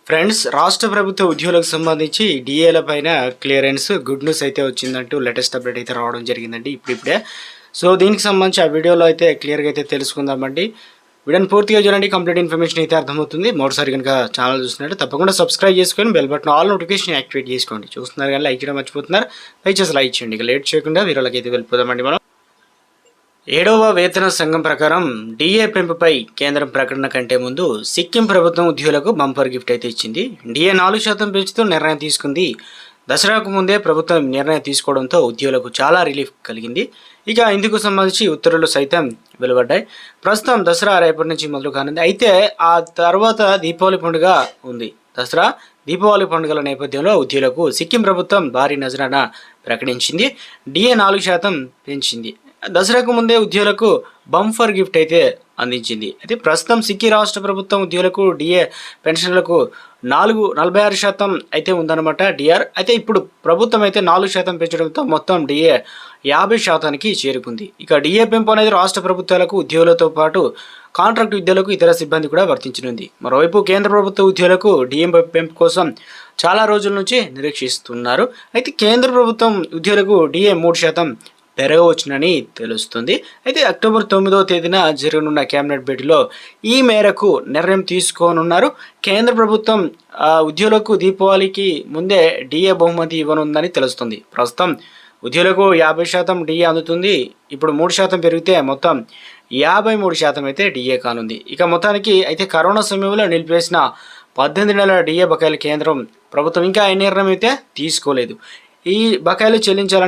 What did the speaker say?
Friends, రాష్ట్ర ప్రభుత్వ ఉద్యోగులకు సంబంధించి డిఏల పైన క్లియరెన్స్ గుడ్ న్యూస్ అయితే వచ్చిందంటూ లేటెస్ట్ అప్డేట్ అయితే రావడం జరిగిందండి ఇప్పుడిప్పుడే. సో దీనికి సంబంధించి ఆ వీడియోలో అయితే క్లియర్గా అయితే తెలుసుకుందామండి. వీడియోని పూర్తిగా చూడండి, కంప్లీట్ ఇన్ఫర్మేషన్ అయితే అర్థమవుతుంది. మరోసారి కనుక ఛానల్ చూస్తున్నట్టు తప్పకుండా సబ్స్క్రైబ్ చేసుకొని bell button all notification activate చేసుకోండి. చూస్తున్నారు కానీ లైక్ చేయడం మర్చిపోతున్నారు. దయచేసి లైక్ చేయండి. ఇక లేట్ చేయకుండా వీడియోలకి అయితే వెళ్ళిపోదామండి. మనం 7వ వేతన సంఘం ప్రకారం డిఏ పెంపుపై కేంద్రం ప్రకటన కంటే ముందు సిక్కిం ప్రభుత్వం ఉద్యోగులకు బంపర్ గిఫ్ట్ అయితే ఇచ్చింది. డిఏ 4% పెంచుతూ నిర్ణయం తీసుకుంది. దసరాకు ముందే ప్రభుత్వం నిర్ణయం తీసుకోవడంతో ఉద్యోగులకు చాలా రిలీఫ్ కలిగింది. ఇక ఇందుకు సంబంధించి ఉత్తర్వులు సైతం వెలువడ్డాయి. ప్రస్తుతం దసరా రేపటి నుంచి మొదలు కానుంది. అయితే ఆ తర్వాత దీపావళి పండుగ ఉంది. దసరా దీపావళి పండుగల నేపథ్యంలో ఉద్యోగులకు సిక్కిం ప్రభుత్వం భారీ నజరాన ప్రకటించింది. డిఏ 4% పెంచింది. దసరాకు ముందే ఉద్యోగులకు బంఫర్ గిఫ్ట్ అయితే అందించింది. అయితే ప్రస్తుతం సిక్కిం రాష్ట్ర ప్రభుత్వం ఉద్యోగులకు డిఏ పెన్షన్లకు 46% అయితే ఉందన్నమాట డిఆర్. అయితే ఇప్పుడు ప్రభుత్వం అయితే 4% పెంచడంతో మొత్తం డిఏ 50%కి చేరుకుంది. ఇక డిఏ పెంపు అనేది రాష్ట్ర ప్రభుత్వాలకు ఉద్యోగులతో పాటు కాంట్రాక్ట్ ఉద్యోగులకు ఇతర సిబ్బంది కూడా వర్తించనుంది. మరోవైపు కేంద్ర ప్రభుత్వ ఉద్యోగులకు డిఏ పెంపు కోసం చాలా రోజుల నుంచి నిరీక్షిస్తున్నారు. అయితే కేంద్ర ప్రభుత్వం ఉద్యోగులకు డిఏ 3% పెరగవచ్చునని తెలుస్తుంది. అయితే అక్టోబర్ 9వ తేదీన జరగనున్న కేబినెట్ భేటీలో ఈ మేరకు నిర్ణయం తీసుకోనున్నారు. కేంద్ర ప్రభుత్వం ఉద్యోగులకు దీపావళికి ముందే డిఏ బహుమతి ఇవ్వనుందని తెలుస్తుంది. ప్రస్తుతం ఉద్యోగులకు 50% డిఏ అందుతుంది. ఇప్పుడు 3% పెరిగితే మొత్తం 53% అయితే డిఏ కానుంది. ఇక మొత్తానికి అయితే కరోనా సమయంలో నిలిపివేసిన 18 నెలల డిఏ బకాయిల కేంద్రం ప్రభుత్వం ఇంకా ఏ నిర్ణయం అయితే తీసుకోలేదు. ఈ బకాయిలు చెల్లించాలని